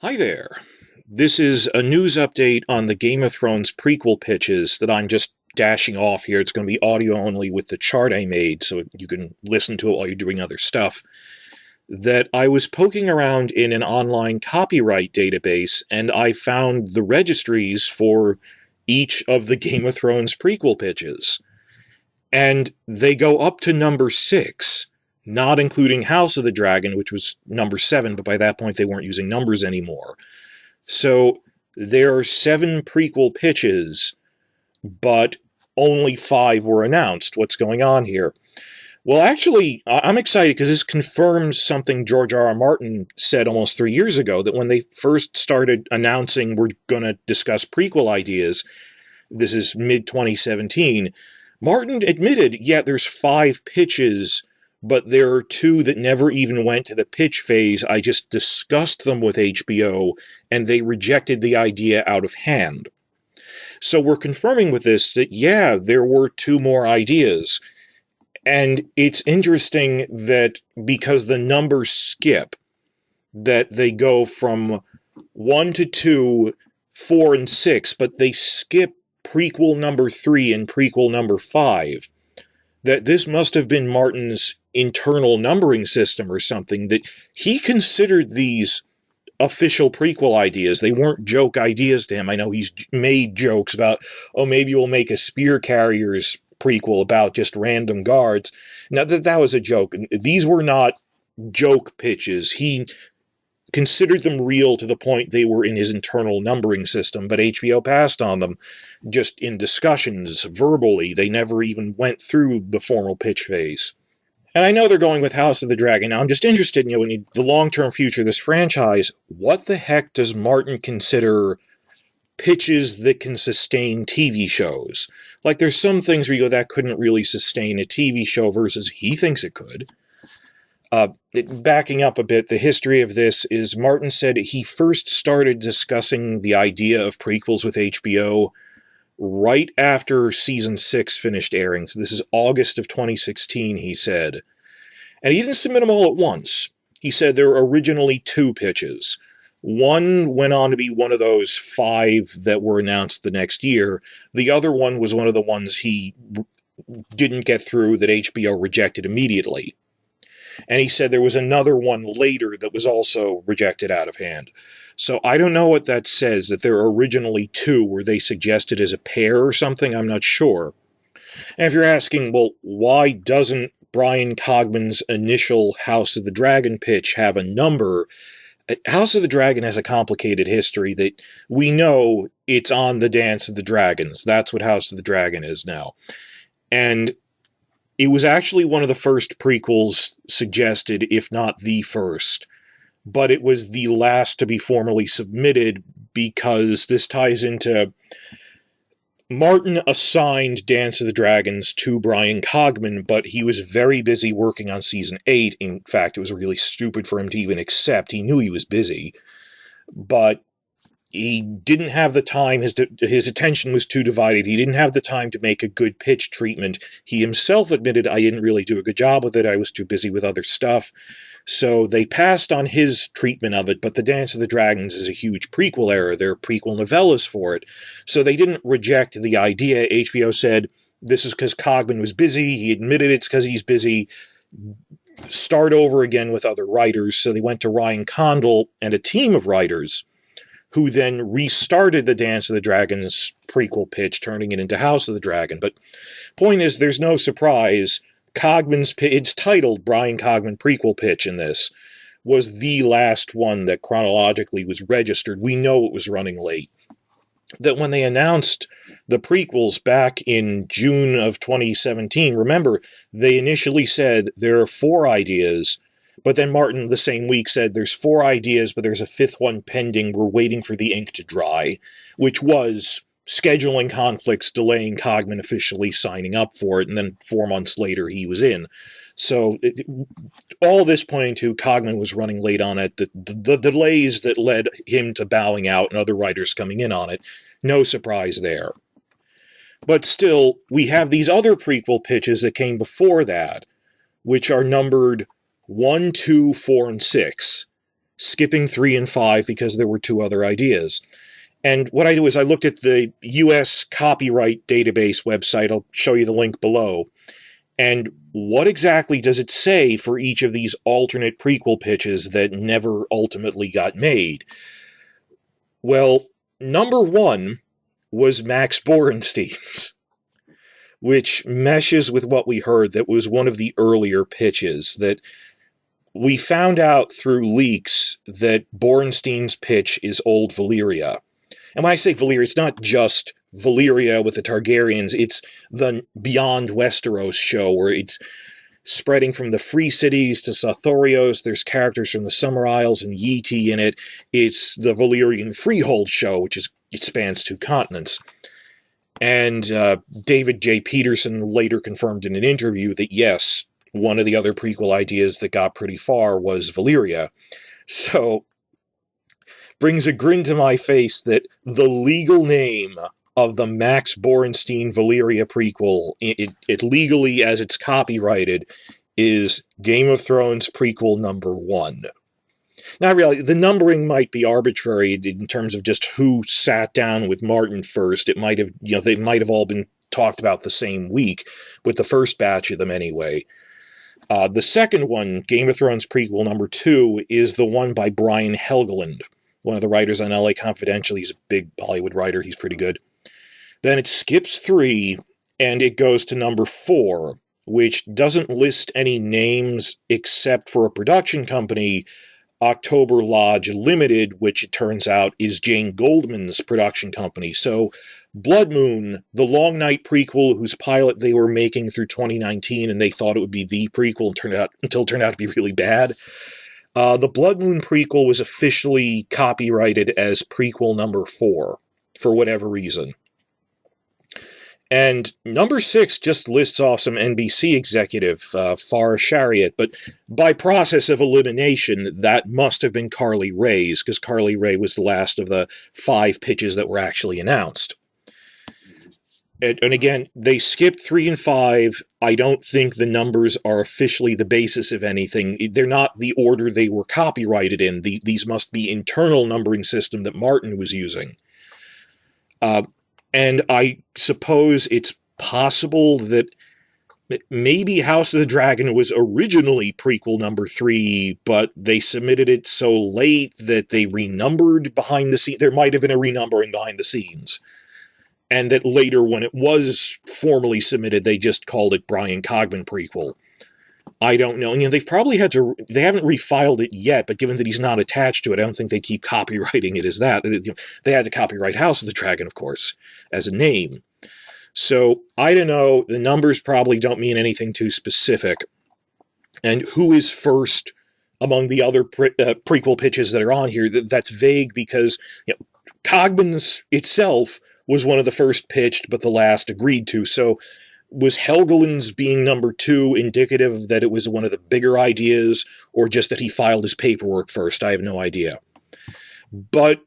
Hi there. This is a news update on the Game of Thrones prequel pitches that I'm just dashing off here. It's going to be audio only with the chart I made, so you can listen to it while you're doing other stuff. That I was poking around in an online copyright database, and I found the registries for each of the Game of Thrones prequel pitches. And they go up to number 6. Not including House of the Dragon, which was number 7, but by that point they weren't using numbers anymore. So there are 7 prequel pitches, but only 5 were announced. What's going on here? Well, actually, I'm excited because this confirms something George R.R. Martin said almost 3 years ago, that when they first started announcing we're going to discuss prequel ideas, this is mid-2017, Martin admitted, yeah, there's 5 pitches, but there are 2 that never even went to the pitch phase. I just discussed them with HBO, and they rejected the idea out of hand. So we're confirming with this that, yeah, there were 2 more ideas. And it's interesting that because the numbers skip, that they go from 1 to 2, 4, and 6, but they skip prequel number 3 and prequel number 5. That this must have been Martin's internal numbering system or something, that he considered these official prequel ideas. They weren't joke ideas to him. I know he's made jokes about, oh, maybe we'll make a Spear Carriers prequel about just random guards. Now, that was a joke. These were not joke pitches. He considered them real to the point they were in his internal numbering system, but HBO passed on them just in discussions, verbally. They never even went through the formal pitch phase. And I know they're going with House of the Dragon. Now, I'm just interested in the long-term future of this franchise. What the heck does Martin consider pitches that can sustain TV shows? Like, there's some things where you go, that couldn't really sustain a TV show, versus he thinks it could. Backing up a bit, the history of this is Martin said he first started discussing the idea of prequels with HBO right after season 6 finished airing. So this is August of 2016, he said. And he didn't submit them all at once. He said there were originally 2 pitches. One went on to be one of those 5 that were announced the next year. The other one was one of the ones he didn't get through that HBO rejected immediately. And he said there was another one later that was also rejected out of hand. So I don't know what that says, that there were originally 2. Were they suggested as a pair or something? I'm not sure. And if you're asking, well, why doesn't Brian Cogman's initial House of the Dragon pitch have a number? House of the Dragon has a complicated history that we know it's on the Dance of the Dragons. That's what House of the Dragon is now. And it was actually one of the first prequels suggested, if not the first. But it was the last to be formally submitted because this ties into Martin assigned Dance of the Dragons to Brian Cogman, but he was very busy working on season 8. In fact, it was really stupid for him to even accept. He knew he was busy, but he didn't have the time. His attention was too divided. He didn't have the time to make a good pitch treatment. He himself admitted, I didn't really do a good job with it. I was too busy with other stuff. So they passed on his treatment of it, but The Dance of the Dragons is a huge prequel error. There are prequel novellas for it. So they didn't reject the idea. HBO said, this is because Cogman was busy. He admitted it's because he's busy. Start over again with other writers. So they went to Ryan Condal and a team of writers, who then restarted the Dance of the Dragons prequel pitch, turning it into House of the Dragon. But point is, there's no surprise. Cogman's pitch, it's titled Brian Cogman Prequel Pitch in this, was the last one that chronologically was registered. We know it was running late. That when they announced the prequels back in June of 2017, remember, they initially said there are 4 ideas, but then Martin the same week said there's 4 ideas, but there's a 5th one pending. We're waiting for the ink to dry, which was scheduling conflicts delaying Cogman officially signing up for it, and then 4 months later he was in. So all this pointing to Cogman was running late on it, the delays that led him to bowing out and other writers coming in on it, no surprise there. But still, we have these other prequel pitches that came before that, which are numbered 1, 2, 4, and 6. skipping 3 and 5 because there were 2 other ideas. And what I do is I looked at the U.S. copyright database website. I'll show you the link below. And what exactly does it say for each of these alternate prequel pitches that never ultimately got made? Well, number 1 was Max Borenstein's, which meshes with what we heard. That was one of the earlier pitches that we found out through leaks that Borenstein's pitch is old Valyria. And when I say Valyria, it's not just Valyria with the Targaryens, it's the Beyond Westeros show, where it's spreading from the Free Cities to Sothorios. There's characters from the Summer Isles and Yeti in it. It's the Valyrian Freehold show, which it spans 2 continents. And David J. Peterson later confirmed in an interview that, yes, one of the other prequel ideas that got pretty far was Valyria. So, brings a grin to my face that the legal name of the Max Borenstein Valyria prequel, it legally, as it's copyrighted, is Game of Thrones prequel number 1. Now, really, the numbering might be arbitrary in terms of just who sat down with Martin first. It might have, they might have all been talked about the same week, with the first batch of them anyway. The second one, Game of Thrones prequel number 2, is the one by Brian Helgeland, one of the writers on LA Confidential. He's a big Hollywood writer. He's pretty good. Then it skips 3, and it goes to number 4, which doesn't list any names except for a production company, October Lodge Limited, which it turns out is Jane Goldman's production company. So Blood Moon, the Long Night prequel, whose pilot they were making through 2019, and they thought it would be the prequel until it turned out to be really bad. The Blood Moon prequel was officially copyrighted as prequel number 4, for whatever reason. And number 6 just lists off some NBC executive, Farah Shariat, but by process of elimination, that must have been Carly Rae's, because Carly Rae was the last of the 5 pitches that were actually announced. And again, they skipped 3 and 5. I don't think the numbers are officially the basis of anything. They're not the order they were copyrighted in. These must be internal numbering system that Martin was using. And I suppose it's possible that maybe House of the Dragon was originally prequel number 3, but they submitted it so late that they renumbered behind the scenes. There might have been a renumbering behind the scenes. And that later, when it was formally submitted, they just called it Brian Cogman prequel. I don't know. And, they've probably had to, they haven't refiled it yet, but given that he's not attached to it, I don't think they keep copywriting it as that. They had to copyright House of the Dragon, of course, as a name. So, I don't know. The numbers probably don't mean anything too specific. And who is first among the other prequel pitches that are on here? That's vague because, Cogman's itself was one of the first pitched, but the last agreed to. So, was Helgeland's being number 2 indicative that it was one of the bigger ideas, or just that he filed his paperwork first? I have no idea. But,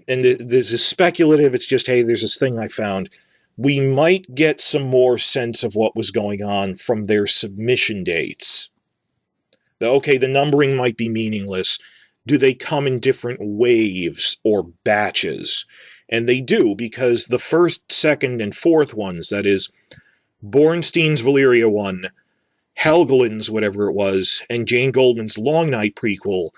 and this is speculative, it's just, hey, there's this thing I found. We might get some more sense of what was going on from their submission dates. Okay, the numbering might be meaningless. Do they come in different waves or batches? And they do, because the first, second, and fourth ones, that is, Borenstein's Valyria 1, Helgeland's whatever it was, and Jane Goldman's Long Night prequel,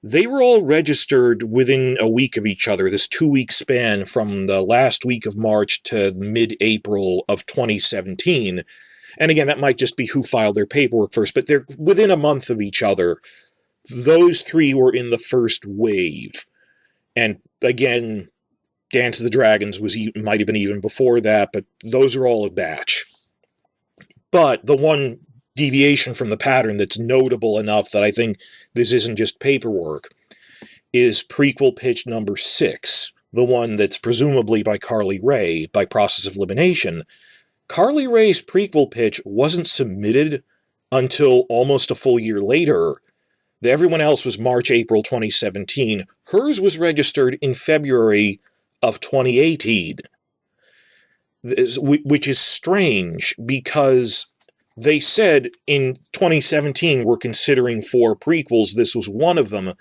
they were all registered within a week of each other, this 2-week span from the last week of March to mid-April of 2017. And again, that might just be who filed their paperwork first, but they're within a month of each other. Those 3 were in the first wave. And again, Dance of the Dragons might have been even before that, but those are all a batch. But the one deviation from the pattern that's notable enough that I think this isn't just paperwork is prequel pitch number 6, the one that's presumably by Carly Rae by process of elimination. Carly Rae's prequel pitch wasn't submitted until almost a full year later. Everyone else was March, April 2017. Hers was registered in February of 2018. Which is strange, because they said in 2017 we're considering 4 prequels, this was one of them,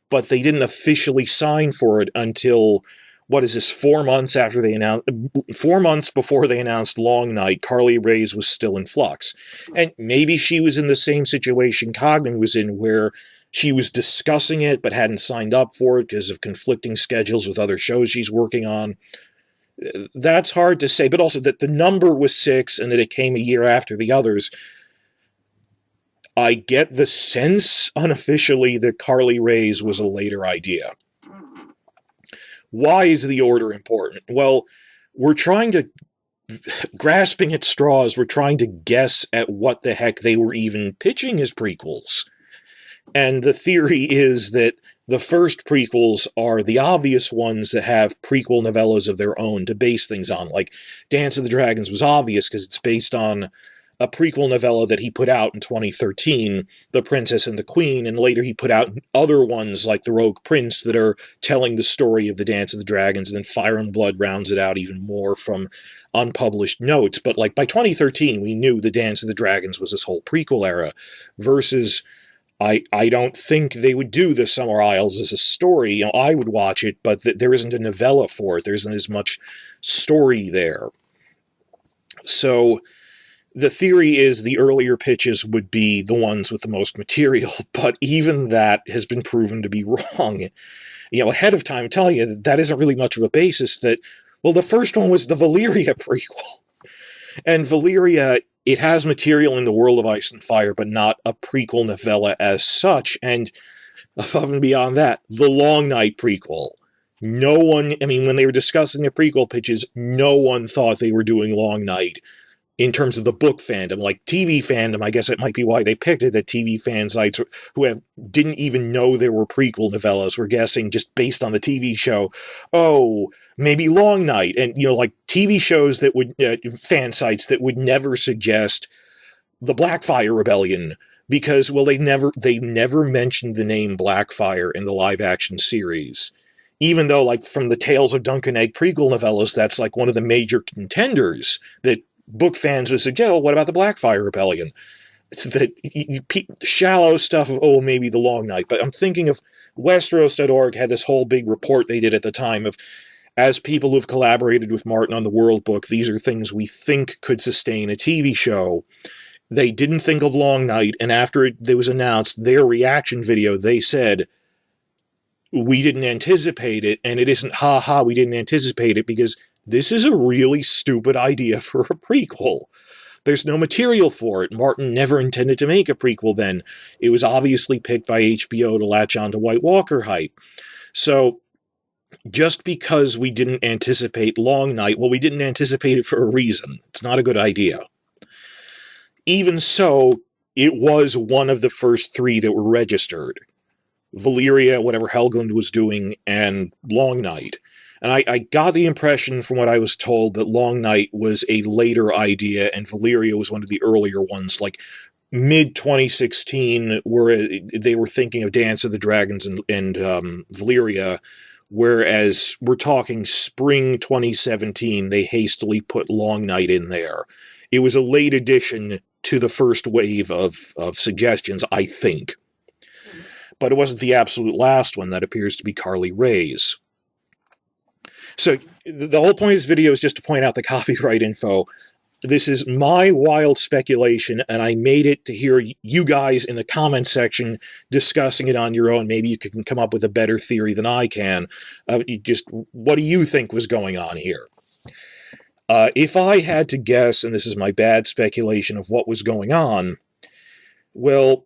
but they didn't officially sign for it until, what is this, 4 months after they announced, 4 months before they announced Long Night. Carly Ray's was still in flux. And maybe she was in the same situation Cogman was in, where she was discussing it but hadn't signed up for it because of conflicting schedules with other shows she's working on. That's hard to say, but also that the number was 6 and that it came a year after the others. I get the sense, unofficially, that Carly Ray's was a later idea. Why is the order important? Well, we're grasping at straws, we're trying to guess at what the heck they were even pitching as prequels. And the theory is that the first prequels are the obvious ones that have prequel novellas of their own to base things on. Like Dance of the Dragons was obvious because it's based on a prequel novella that he put out in 2013, The Princess and the Queen, and later he put out other ones like The Rogue Prince that are telling the story of the Dance of the Dragons, and then Fire and Blood rounds it out even more from unpublished notes. But like by 2013, we knew the Dance of the Dragons was this whole prequel era, versus I don't think they would do the Summer Isles as a story. You know, I would watch it, but there isn't a novella for it. There isn't as much story there. So the theory is the earlier pitches would be the ones with the most material, but even that has been proven to be wrong. You know, ahead of time, I'm telling you, that isn't really much of a basis that, well, the first one was the Valyria prequel. And Valyria, it has material in the World of Ice and Fire, but not a prequel novella as such. And above and beyond that, the Long Night prequel. No one, I mean, when they were discussing the prequel pitches, no one thought they were doing Long Night in terms of the book fandom. Like TV fandom, I guess it might be why they picked it, that TV fan sites who didn't even know there were prequel novellas were guessing just based on the TV show, oh, maybe Long Night. And, you know, like TV shows that would, fan sites that would never suggest the Blackfire Rebellion because, well, they never mentioned the name Blackfire in the live action series. Even though, like, from the Tales of Dunk and Egg prequel novellas, that's like one of the major contenders that book fans would suggest, oh, what about the Blackfire Rebellion? It's that shallow stuff of, oh, maybe the Long Night. But I'm thinking of Westeros.org had this whole big report they did at the time of, as people who've collaborated with Martin on the World Book, these are things we think could sustain a TV show. They didn't think of Long Night, and after it was announced, their reaction video, they said, we didn't anticipate it, and it isn't, we didn't anticipate it, because this is a really stupid idea for a prequel. There's no material for it. Martin never intended to make a prequel then. It was obviously picked by HBO to latch on to White Walker hype. So, just because we didn't anticipate Long Night, well, we didn't anticipate it for a reason. It's not a good idea. Even so, it was one of the first 3 that were registered. Valyria, whatever Helgeland was doing, and Long Night. And I got the impression from what I was told that Long Night was a later idea and Valyria was one of the earlier ones, like mid-2016, where they were thinking of Dance of the Dragons and Valyria, whereas we're talking spring 2017, they hastily put Long Night in there. It was a late addition to the first wave of suggestions, I think. But it wasn't the absolute last one. That appears to be Carly Ray's. So the whole point of this video is just to point out the copyright info. This is my wild speculation, and I made it to hear you guys in the comments section discussing it on your own. Maybe you can come up with a better theory than I can. What do you think was going on here? If I had to guess, and this is my bad speculation of what was going on, well,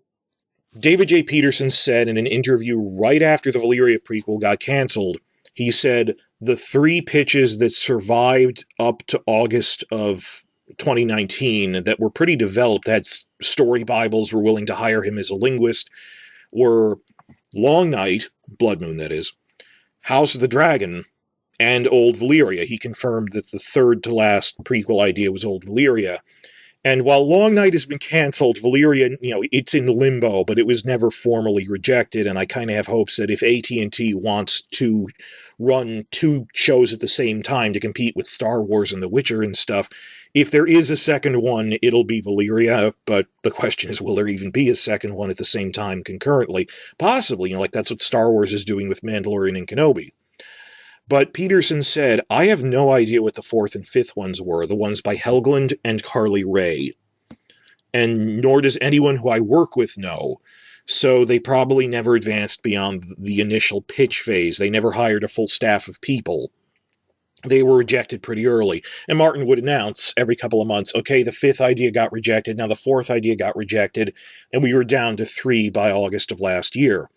David J. Peterson said in an interview right after the Valyria prequel got canceled, he said the 3 pitches that survived up to August of 2019 that were pretty developed, had story bibles, were willing to hire him as a linguist, were Long Night, Blood Moon that is, House of the Dragon, and Old Valyria. He confirmed that the third to last prequel idea was Old Valyria. And while Long Night has been canceled, Valyria, it's in limbo, but it was never formally rejected, and I kind of have hopes that if AT&T wants to run two shows at the same time to compete with Star Wars and The Witcher and stuff, if there is a second one, it'll be Valyria, but the question is, will there even be a second one at the same time concurrently? Possibly, like that's what Star Wars is doing with Mandalorian and Kenobi. But Peterson said, I have no idea what the fourth and fifth ones were, the ones by Helgeland and Carly Ray. And nor does anyone who I work with know. So they probably never advanced beyond the initial pitch phase. They never hired a full staff of people. They were rejected pretty early. And Martin would announce every couple of months, okay, the fifth idea got rejected, now the fourth idea got rejected, and we were down to 3 by August of last year.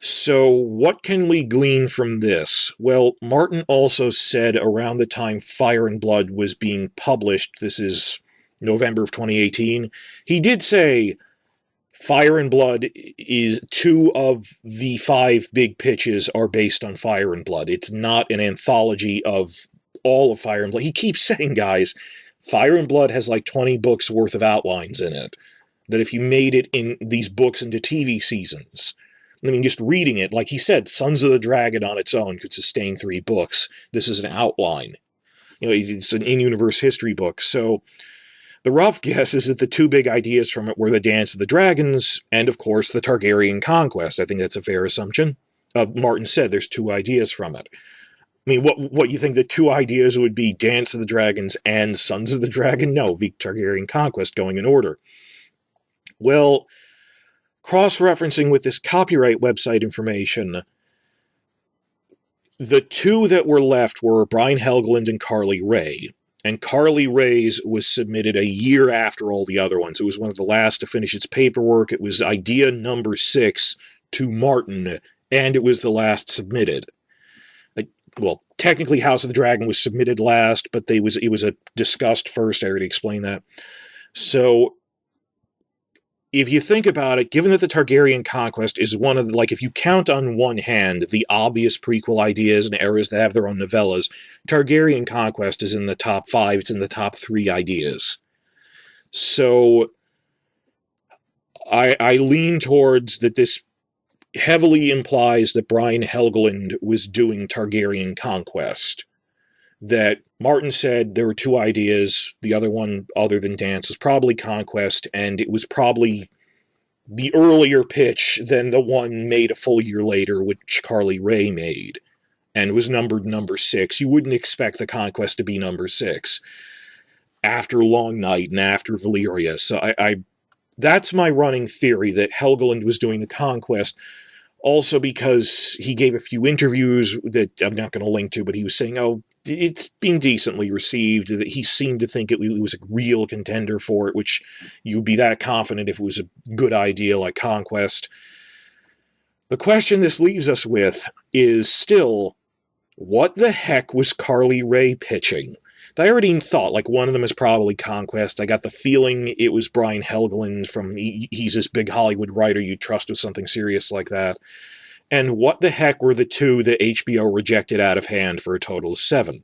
So what can we glean from this? Well, Martin also said around the time Fire and Blood was being published, this is November of 2018, he did say Fire and Blood is 2 of the 5 big pitches are based on Fire and Blood. It's not an anthology of all of Fire and Blood. He keeps saying, guys, Fire and Blood has like 20 books worth of outlines in it. That if you made it in these books into TV seasons, I mean, just reading it, like he said, Sons of the Dragon on its own could sustain 3 books. This is an outline. It's an in-universe history book. So the rough guess is that the 2 big ideas from it were the Dance of the Dragons and, of course, the Targaryen Conquest. I think that's a fair assumption. Martin said there's 2 ideas from it. I mean, what you think the 2 ideas would be Dance of the Dragons and Sons of the Dragon? No, the Targaryen Conquest going in order. Well, cross-referencing with this copyright website information, the 2 that were left were Brian Helgeland and Carly Ray. And Carly Ray's was submitted a year after all the other ones. It was one of the last to finish its paperwork. It was idea number 6 to Martin, and it was the last submitted. Well, technically House of the Dragon was submitted last, but it was discussed first. I already explained that. So if you think about it, given that the Targaryen Conquest is one of the, if you count on one hand the obvious prequel ideas and eras that have their own novellas, Targaryen Conquest is in the top 5, it's in the top 3 ideas. So I lean towards that this heavily implies that Brian Helgeland was doing Targaryen Conquest. That Martin said there were 2 ideas, the other one, other than Dance, was probably Conquest, and it was probably the earlier pitch than the one made a full year later, which Carly Ray made, and was numbered number 6. You wouldn't expect the Conquest to be number 6 after Long Night and after Valyria. So that's my running theory, that Helgeland was doing the Conquest. Also because he gave a few interviews that I'm not going to link to, but he was saying, it's being decently received, that he seemed to think it was a real contender for it, which you'd be that confident if it was a good idea like Conquest. The question this leaves us with is still, what the heck was Carly Ray pitching? I already thought, one of them is probably Conquest. I got the feeling it was Brian Helgeland he's this big Hollywood writer you'd trust with something serious like that. And what the heck were the 2 that HBO rejected out of hand for a total of 7?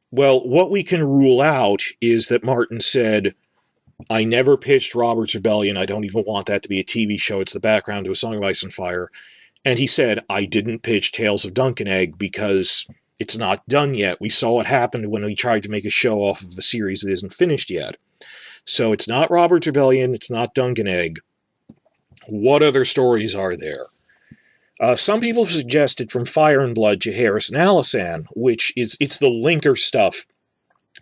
Well, what we can rule out is that Martin said, I never pitched Robert's Rebellion. I don't even want that to be a TV show. It's the background to A Song of Ice and Fire. And he said, I didn't pitch Tales of Dunk and Egg because it's not done yet. We saw what happened when we tried to make a show off of a series that isn't finished yet. So it's not Robert's Rebellion, it's not Dunk and Egg. What other stories are there? Some people have suggested from Fire and Blood, Jaehaerys and Alysanne, which it's the linker stuff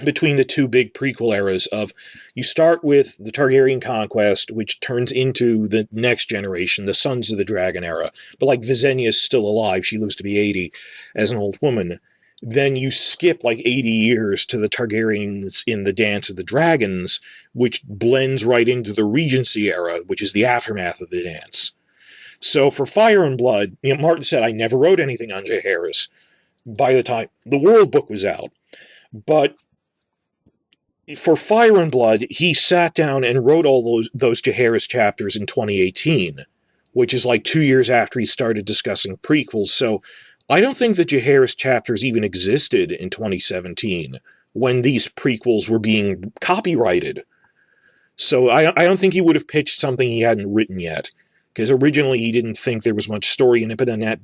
between the 2 big prequel eras of, you start with the Targaryen Conquest, which turns into the next generation, the Sons of the Dragon era. But Visenya's still alive, she lives to be 80 as an old woman. Then you skip 80 years to the Targaryens in the Dance of the Dragons, which blends right into the Regency era, which is the aftermath of the dance. So for Fire and Blood, Martin said, I never wrote anything on Jaehaerys by the time the World Book was out. But for Fire and Blood, he sat down and wrote all those Jaehaerys chapters in 2018, which is 2 years after he started discussing prequels. So I don't think the Jaehaerys chapters even existed in 2017 when these prequels were being copyrighted. So I don't think he would have pitched something he hadn't written yet, because originally he didn't think there was much story in it, but then that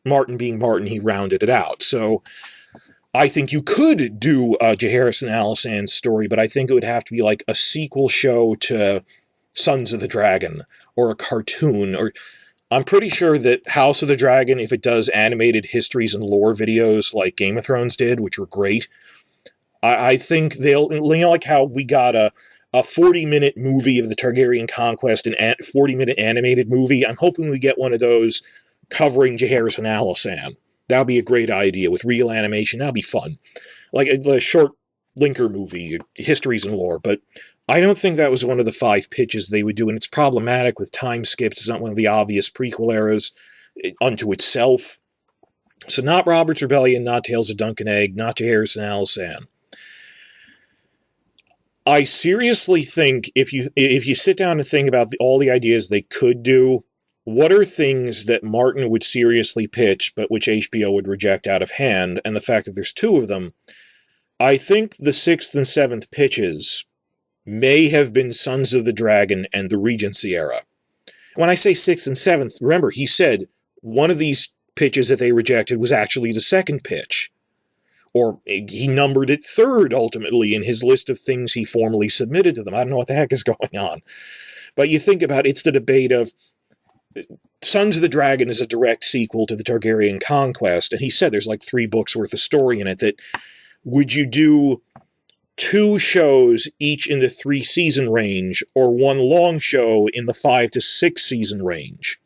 Martin being Martin, he rounded it out. So I think you could do a Jaehaerys and Alysanne's story, but I think it would have to be like a sequel show to Sons of the Dragon, or a cartoon, or I'm pretty sure that House of the Dragon, if it does animated histories and lore videos like Game of Thrones did, which were great, I think they'll, like how we got a 40-minute movie of the Targaryen conquest and a 40-minute animated movie. I'm hoping we get one of those covering Jaehaerys and Alysanne. That would be a great idea with real animation. That would be fun. Like a short linker movie, histories and lore. But I don't think that was one of the 5 pitches they would do, and it's problematic with time skips. It's not one of the obvious prequel eras unto itself. So not Robert's Rebellion, not Tales of Dunk and Egg, not Jaehaerys and Alysanne. I seriously think if you sit down and think about all the ideas they could do, what are things that Martin would seriously pitch, but which HBO would reject out of hand? And the fact that there's 2 of them, I think the 6th and 7th pitches may have been Sons of the Dragon and the Regency era. When I say 6th and 7th, remember, he said one of these pitches that they rejected was actually the 2nd pitch. Or he numbered it 3rd, ultimately, in his list of things he formally submitted to them. I don't know what the heck is going on. But you think about it, it's the debate of Sons of the Dragon is a direct sequel to the Targaryen conquest, and he said there's like 3 books worth of story in it. That would you do 2 shows each in the 3-season range, or 1 long show in the 5 to 6 season range?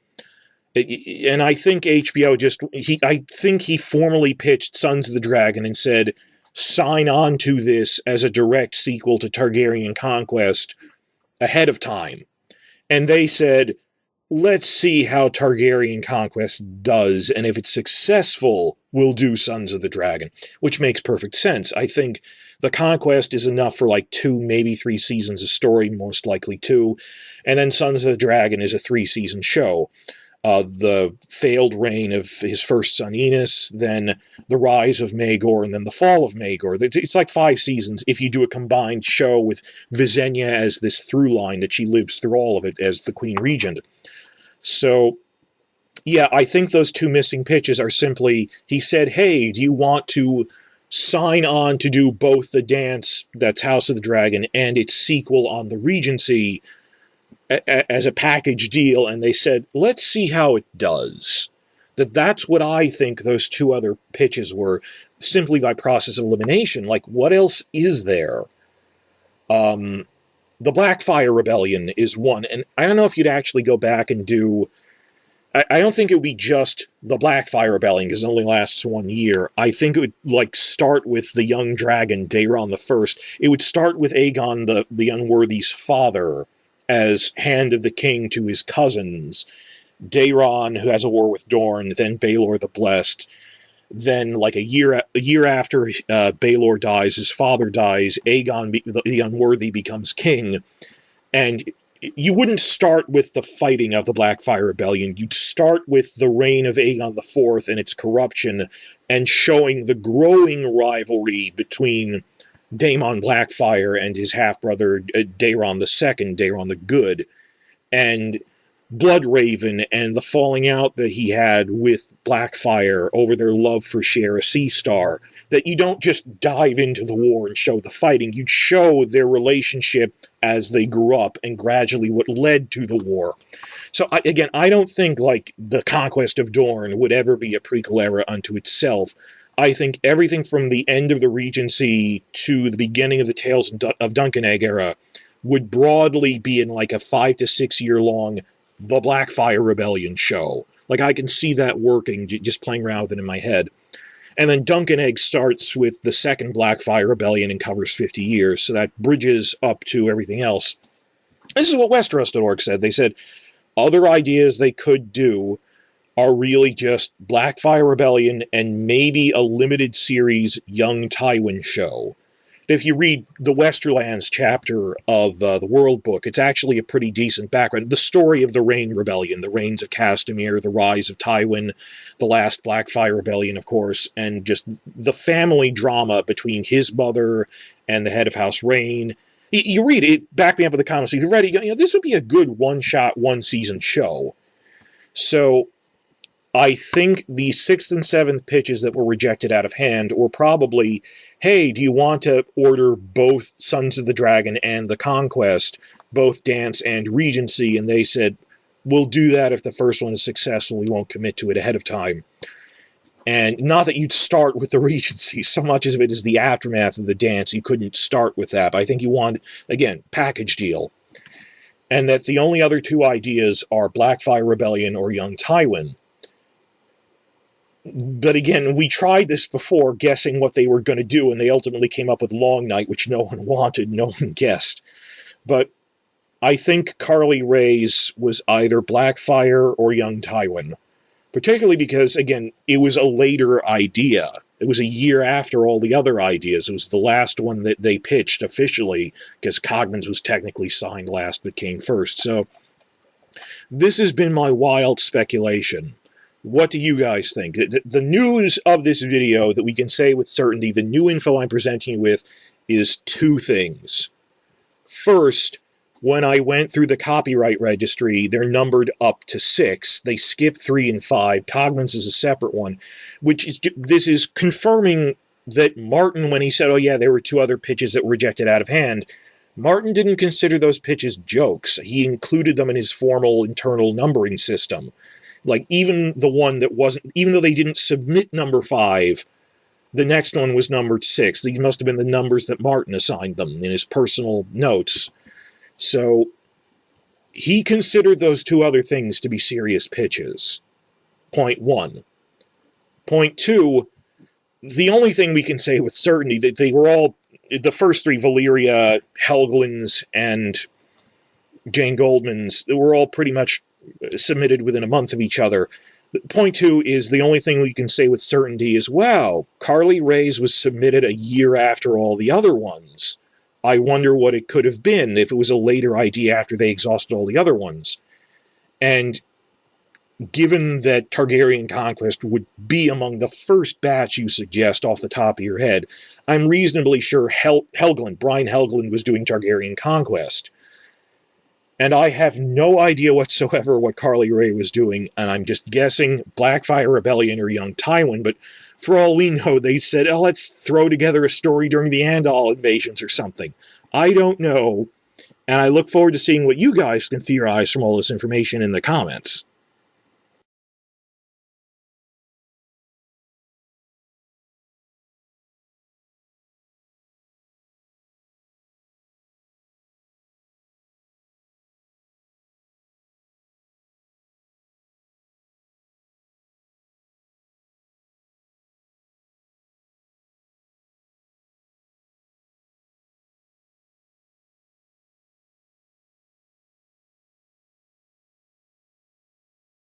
And I think HBO I think he formally pitched Sons of the Dragon and said, sign on to this as a direct sequel to Targaryen Conquest ahead of time. And they said, let's see how Targaryen Conquest does, and if it's successful, we'll do Sons of the Dragon, which makes perfect sense. I think the Conquest is enough for like 2, maybe 3 seasons of story, most likely 2, and then Sons of the Dragon is a 3-season show. The failed reign of his first son Enos, then the rise of Maegor, and then the fall of Maegor. It's like 5 seasons if you do a combined show with Visenya as this through line that she lives through all of it as the Queen Regent. So, yeah, I think those 2 missing pitches are simply, he said, hey, do you want to sign on to do both the dance, that's House of the Dragon, and its sequel on the Regency as a package deal? And they said, let's see how it does. That's what I think those 2 other pitches were, simply by process of elimination. Like, what else is there? The Blackfire Rebellion is one, and I don't know if you'd actually go back and do... I don't think it would be just the Blackfire Rebellion, because it only lasts 1 year. I think it would, like, start with the young dragon, Daeron I. It would start with Aegon the Unworthy's father as Hand of the King to his cousins. Daeron, who has a war with Dorne, then Baelor the Blessed. Then, like a year after Baelor dies, his father dies, Aegon the Unworthy becomes king. And you wouldn't start with the fighting of the Blackfire Rebellion. You'd start with the reign of Aegon IV and its corruption, and showing the growing rivalry between Daemon Blackfire and his half-brother Daeron II, Daeron the Good, and Bloodraven and the falling out that he had with Blackfire over their love for Shara Seastar. That you don't just dive into the war and show the fighting, you'd show their relationship as they grew up and gradually what led to the war. So I don't think like the Conquest of Dorne would ever be a prequel era unto itself. I think everything from the end of the Regency to the beginning of the Tales of Dunk and Egg era would broadly be in like a 5 to 6 year long The Blackfire Rebellion show. Like, I can see that working, just playing around with it in my head. And then Dunk and Egg starts with the second Blackfire Rebellion and covers 50 years, so that bridges up to everything else. This is what Westeros.org said. They said, other ideas they could do are really just Blackfire Rebellion and maybe a limited series Young Tywin show. If you read the Westerlands chapter of the World Book, it's actually a pretty decent background. The story of the Rain Rebellion, the reigns of Castamere, the rise of Tywin, the last Blackfire Rebellion, of course, and just the family drama between his mother and the head of House Rain. You read it, back me up in the comments. If you read it, this would be a good one-shot, one-season show. So I think the 6th and 7th pitches that were rejected out of hand were probably, hey, do you want to order both Sons of the Dragon and The Conquest, both Dance and Regency? And they said, we'll do that if the first one is successful. We won't commit to it ahead of time. And not that you'd start with the Regency, so much as it is the aftermath of the Dance. You couldn't start with that. But I think you want, again, package deal. And that the only other two ideas are Blackfire Rebellion or Young Tywin. But again, we tried this before, guessing what they were going to do, and they ultimately came up with Long Night, which no one wanted, no one guessed. But I think Carly Rae's was either Blackfire or Young Tywin. Particularly because, again, it was a later idea. It was a year after all the other ideas. It was the last one that they pitched officially, because Cogman's was technically signed last but came first. So, this has been my wild speculation. What do you guys think? The news of this video that we can say with certainty, the new info I'm presenting you with, is two things. First, when I went through the copyright registry, they're numbered up to 6. They skipped 3 and 5. Cogman's is a separate one, this is confirming that Martin, when he said, oh yeah, there were 2 other pitches that were rejected out of hand, Martin didn't consider those pitches jokes. He included them in his formal internal numbering system. Like, even the one that wasn't, even though they didn't submit number 5, the next one was numbered 6. These must have been the numbers that Martin assigned them in his personal notes. So, he considered those 2 other things to be serious pitches. Point 1. Point 2, the only thing we can say with certainty that they were all, the first 3, Valyria, Helgeland's, and Jane Goldman's, they were all pretty much submitted within a month of each other. Point 2 is the only thing we can say with certainty is, wow, Carly Rae's was submitted a year after all the other ones. I wonder what it could have been if it was a later idea after they exhausted all the other ones. And given that Targaryen Conquest would be among the first batch you suggest off the top of your head, I'm reasonably sure Brian Helgeland was doing Targaryen Conquest. And I have no idea whatsoever what Carly Rae was doing, and I'm just guessing Blackfire Rebellion or Young Tywin, but for all we know, they said, oh, let's throw together a story during the Andal invasions or something. I don't know, and I look forward to seeing what you guys can theorize from all this information in the comments.